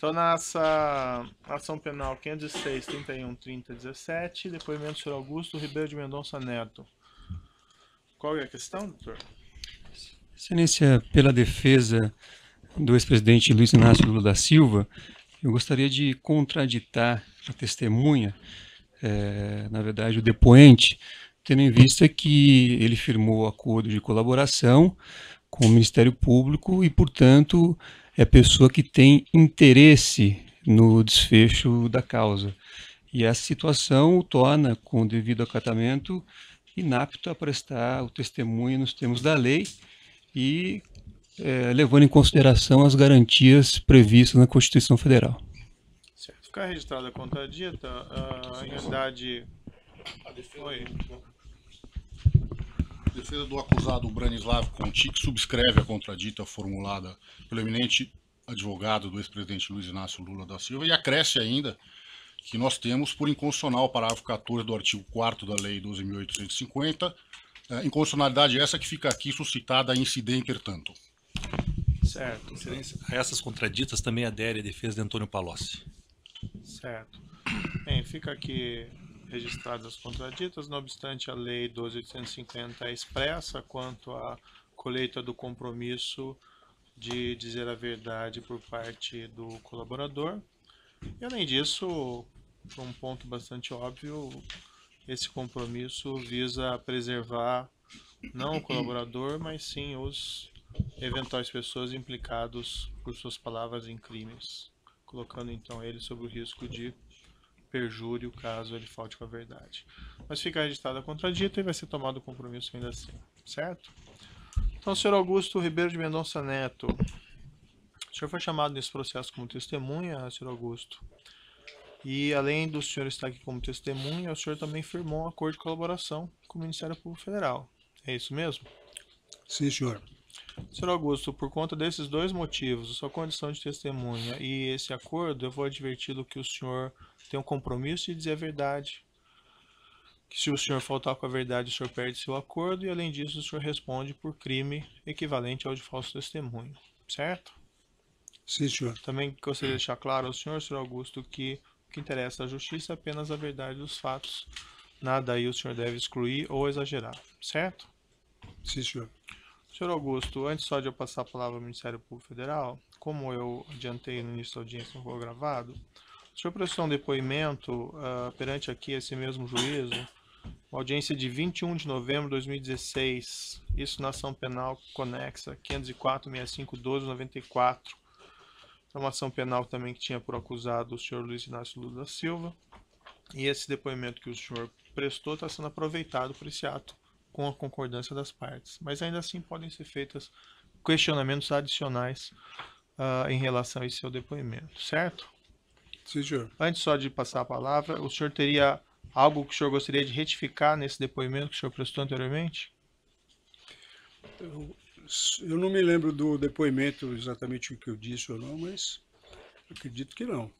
Então, nessa ação penal 506, 31, 30, 17, depoimento do senhor Augusto Ribeiro de Mendonça Neto. Qual é a questão, doutor? Excelência, pela defesa do ex-presidente Luiz Inácio Lula da Silva, eu gostaria de contraditar a testemunha, na verdade o depoente, tendo em vista que ele firmou acordo de colaboração com o Ministério Público e, portanto, é pessoa que tem interesse no desfecho da causa. E essa situação o torna, com o devido acatamento, inapto a prestar o testemunho nos termos da lei e levando em consideração as garantias previstas na Constituição Federal. Certo. Ficar registrada a contradita, em realidade... Oi. A defesa do acusado Branislav Conti, que subscreve a contradita formulada pelo eminente advogado do ex-presidente Luiz Inácio Lula da Silva, e acresce ainda que nós temos por inconstitucional o parágrafo 14 do artigo 4º da Lei 12.850, inconstitucionalidade essa que fica aqui suscitada a incidente, tanto. Certo. Excelência, a essas contraditas também adere a defesa de Antônio Palocci. Certo. Bem, fica aqui registradas as contraditas, não obstante a Lei 12.850 é expressa quanto à colheita do compromisso de dizer a verdade por parte do colaborador. E, além disso, por um ponto bastante óbvio, esse compromisso visa preservar não o colaborador, mas sim os eventuais pessoas implicados por suas palavras em crimes, colocando então ele sob o risco de perjúrio caso ele falte com a verdade. Mas fica registrada a contradita e vai ser tomado o compromisso ainda assim, certo? Então, senhor Augusto Ribeiro de Mendonça Neto, o senhor foi chamado nesse processo como testemunha, senhor Augusto, e além do senhor estar aqui como testemunha, o senhor também firmou um acordo de colaboração com o Ministério Público Federal. É isso mesmo? Sim, senhor. Senhor Augusto, por conta desses dois motivos, a sua condição de testemunha e esse acordo, eu vou adverti-lo que o senhor tem um compromisso de dizer a verdade, que se o senhor faltar com a verdade, o senhor perde seu acordo, e além disso, o senhor responde por crime equivalente ao de falso testemunho, certo? Sim, senhor. Também gostaria de deixar claro ao senhor Augusto, que o que interessa à justiça é apenas a verdade dos fatos, nada aí o senhor deve excluir ou exagerar, certo? Sim, senhor. Senhor Augusto, antes só de eu passar a palavra ao Ministério Público Federal, como eu adiantei no início da audiência no voo gravado, o senhor prestou um depoimento perante aqui esse mesmo juízo, uma audiência de 21 de novembro de 2016, isso na ação penal conexa 504-65-12-94, é uma ação penal também que tinha por acusado o senhor Luiz Inácio Lula da Silva, e esse depoimento que o senhor prestou está sendo aproveitado por esse ato com a concordância das partes. Mas ainda assim podem ser feitos questionamentos adicionais em relação a esse seu depoimento, certo? Sim, senhor. Antes só de passar a palavra, o senhor teria algo que o senhor gostaria de retificar nesse depoimento que o senhor prestou anteriormente? Eu não me lembro do depoimento exatamente o que eu disse ou não, mas acredito que não.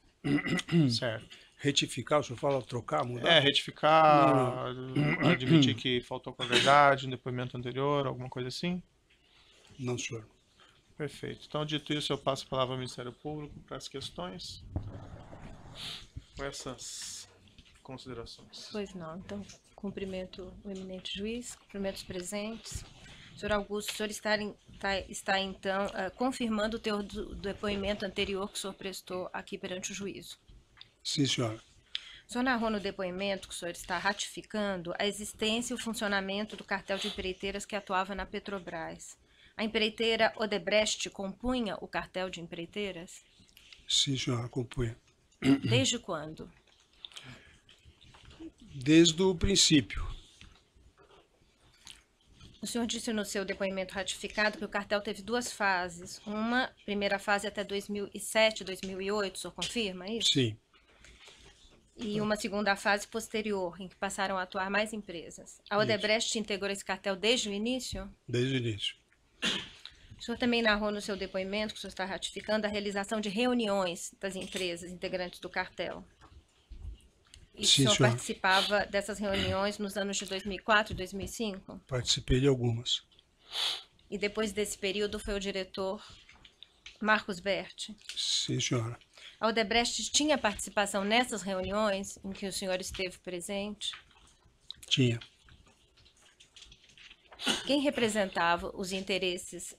Certo. Retificar, o senhor fala trocar, mudar? Retificar, não. Admitir que faltou com a verdade no depoimento anterior, alguma coisa assim? Não, senhor. Perfeito. Então, dito isso, eu passo a palavra ao Ministério Público para as questões. Com essas considerações. Pois não. Então, cumprimento o eminente juiz, cumprimento os presentes. Senhor Augusto, o senhor está então, confirmando o teu depoimento anterior que o senhor prestou aqui perante o juízo. Sim, senhora. O senhor narrou no depoimento que o senhor está ratificando a existência e o funcionamento do cartel de empreiteiras que atuava na Petrobras. A empreiteira Odebrecht compunha o cartel de empreiteiras? Sim, senhora, compunha. Desde quando? Desde o princípio. O senhor disse no seu depoimento ratificado que o cartel teve duas fases. Uma primeira fase até 2007, 2008, o senhor confirma isso? Sim. E uma segunda fase posterior, em que passaram a atuar mais empresas. A Odebrecht integrou esse cartel desde o início? Desde o início. O senhor também narrou no seu depoimento, que o senhor está ratificando, a realização de reuniões das empresas integrantes do cartel. E Sim, o senhor senhora. participava dessas reuniões nos anos de 2004 e 2005? Participei de algumas. E depois desse período foi o diretor Marcos Berti? Sim, senhora. A Odebrecht tinha participação nessas reuniões em que o senhor esteve presente? Tinha. Quem representava os interesses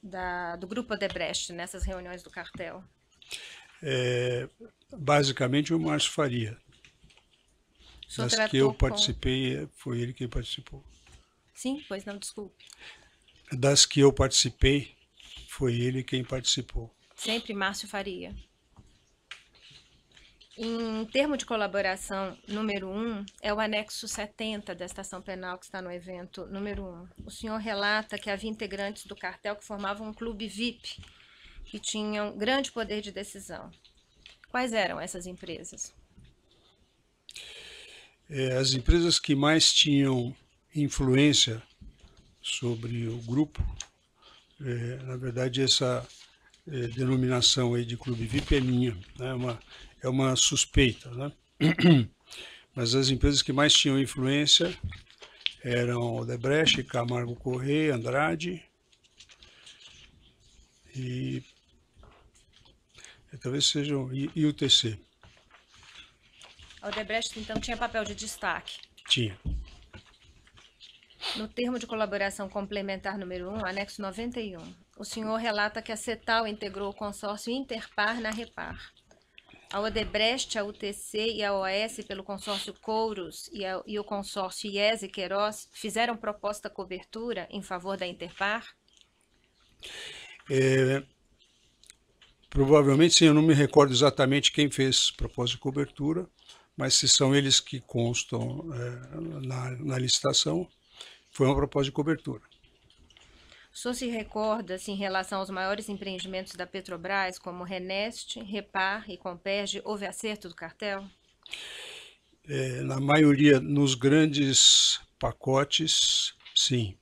do Grupo Odebrecht nessas reuniões do cartel? Basicamente o Márcio Faria. O senhor Das que tratou eu com- participei, foi ele quem participou. Sim, pois não, desculpe. Das que eu participei, foi ele quem participou. Sempre Márcio Faria. Em termo de colaboração número 1, é o anexo 70 da estação penal que está no evento número 1. O senhor relata que havia integrantes do cartel que formavam um clube VIP, que tinham grande poder de decisão. Quais eram essas empresas? As empresas que mais tinham influência sobre o grupo, na verdade essa denominação aí de clube VIP é minha, né? É uma suspeita, né? Mas as empresas que mais tinham influência eram Odebrecht, Camargo Corrêa, Andrade e talvez sejam e o TC. A Odebrecht, então, tinha papel de destaque. Tinha. No termo de colaboração complementar número 1, anexo 91, o senhor relata que a CETAL integrou o consórcio Interpar na Repar. A Odebrecht, a UTC e a OAS, pelo consórcio Couros e o consórcio IES e Queiroz, fizeram proposta cobertura em favor da Interpar? Provavelmente, sim, eu não me recordo exatamente quem fez proposta de cobertura, mas se são eles que constam na licitação, foi uma proposta de cobertura. O senhor se recorda, se em relação aos maiores empreendimentos da Petrobras, como Renest, Repar e Comperj, houve acerto do cartel? Na maioria, nos grandes pacotes, sim.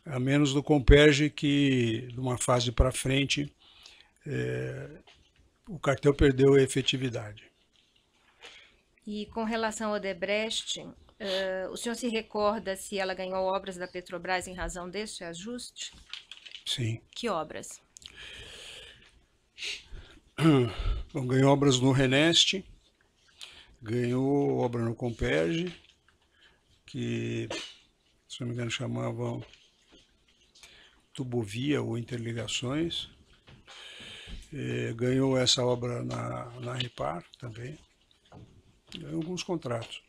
A menos do Comperj, que, de uma fase para frente, o cartel perdeu a efetividade. E com relação ao Odebrecht, o senhor se recorda se ela ganhou obras da Petrobras em razão deste ajuste? Sim. Que obras? Bom, ganhou obras no Renest, ganhou obra no Comperj, que, se não me engano, chamavam Tubovia ou Interligações. Ganhou essa obra na Repar também. Ganhou alguns contratos.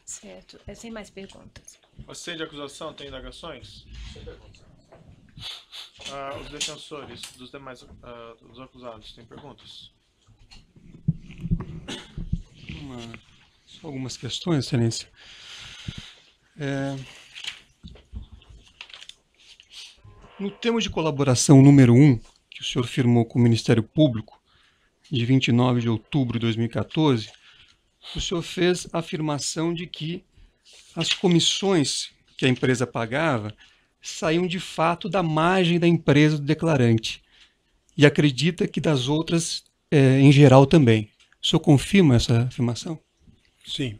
Certo. Sem mais perguntas. Você de acusação tem indagações? Sem perguntas. Os defensores dos demais dos acusados têm perguntas? Só algumas questões, Excelência. No termo de colaboração número 1, que o senhor firmou com o Ministério Público, de 29 de outubro de 2014, o senhor fez a afirmação de que as comissões que a empresa pagava saíam de fato da margem da empresa do declarante e acredita que das outras em geral também. O senhor confirma essa afirmação? Sim.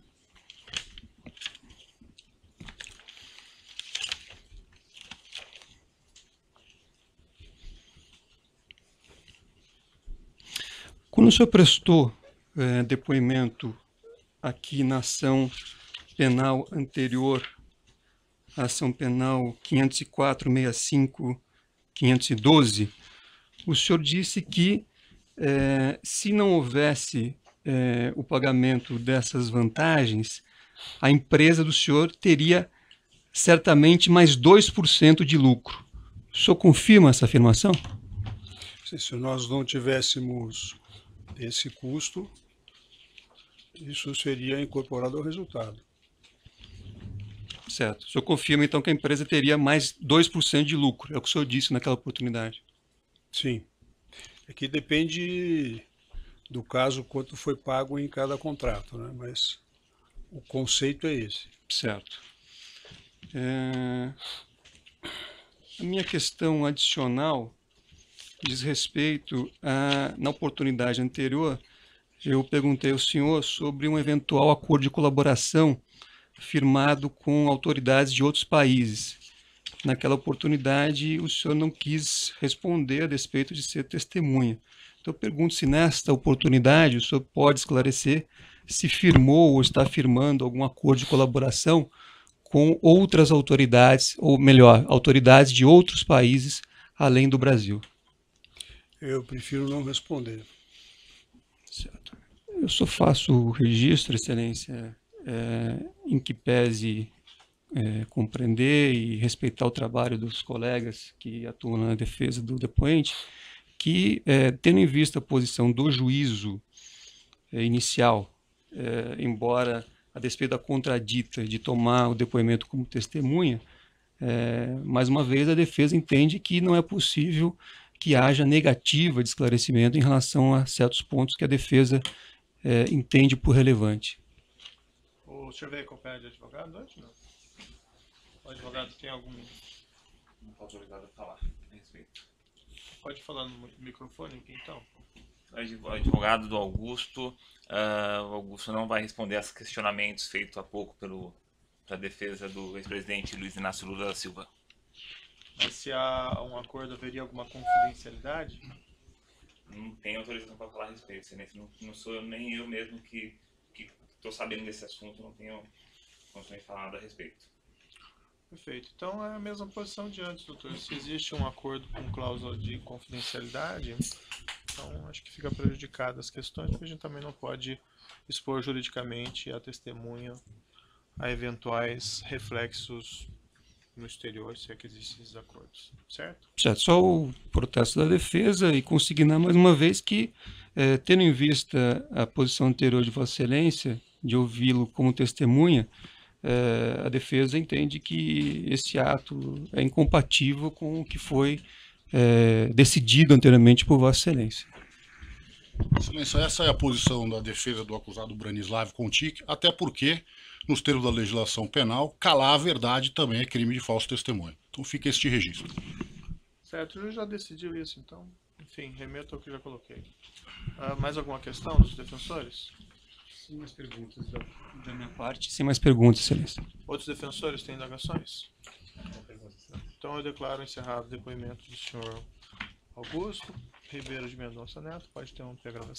Quando o senhor prestou depoimento aqui na ação penal anterior, a ação penal 504-65-512, o senhor disse que se não houvesse o pagamento dessas vantagens, a empresa do senhor teria certamente mais 2% de lucro. O senhor confirma essa afirmação? Se nós não tivéssemos esse custo, isso seria incorporado ao resultado. Certo. O senhor confirma, então, que a empresa teria mais 2% de lucro. É o que o senhor disse naquela oportunidade. Sim. É que depende do caso quanto foi pago em cada contrato, né? Mas o conceito é esse. Certo. A minha questão adicional diz respeito a, na oportunidade anterior, eu perguntei ao senhor sobre um eventual acordo de colaboração firmado com autoridades de outros países. Naquela oportunidade, o senhor não quis responder a despeito de ser testemunha. Então, eu pergunto se nesta oportunidade o senhor pode esclarecer se firmou ou está firmando algum acordo de colaboração com outras autoridades, ou melhor, autoridades de outros países além do Brasil. Eu prefiro não responder. Certo. Eu só faço o registro, Excelência, em que pese compreender e respeitar o trabalho dos colegas que atuam na defesa do depoente, que, tendo em vista a posição do juízo inicial, embora a despeito da contradita de tomar o depoimento como testemunha, mais uma vez a defesa entende que não é possível que haja negativa de esclarecimento em relação a certos pontos que a defesa entende por relevante. O senhor veio acompanhar de advogado hoje? Não? O advogado tem algum... Não está autorizado a falar a respeito. Pode falar no microfone aqui, então. O advogado do Augusto, o Augusto não vai responder aos questionamentos feitos há pouco pela defesa do ex-presidente Luiz Inácio Lula da Silva. Mas se há um acordo, haveria alguma confidencialidade? Não tenho autorização para falar a respeito, excelência. Não sou nem eu mesmo que estou sabendo desse assunto, não tenho condições de falar nada a respeito. Perfeito. Então é a mesma posição de antes, doutor. Se existe um acordo com cláusula de confidencialidade, então acho que fica prejudicada as questões, porque a gente também não pode expor juridicamente a testemunha a eventuais reflexos no exterior, se é que existem esses acordos, certo? Certo. Só o protesto da defesa e consignar mais uma vez que, tendo em vista a posição anterior de Vossa Excelência, de ouvi-lo como testemunha, a defesa entende que esse ato é incompatível com o que foi decidido anteriormente por Vossa Excelência. Excelência, essa é a posição da defesa do acusado Branislav Contic, até porque, nos termos da legislação penal, calar a verdade também é crime de falso testemunho. Então fica este registro. Certo, o juiz já decidiu isso, então, enfim, remeto ao que já coloquei. Mais alguma questão dos defensores? Sem mais perguntas da minha parte. Sem mais perguntas, Excelência. Outros defensores têm indagações? Então eu declaro encerrado o depoimento do senhor Augusto Ribeiro de Mendonça Neto. Pode ter uma gravação.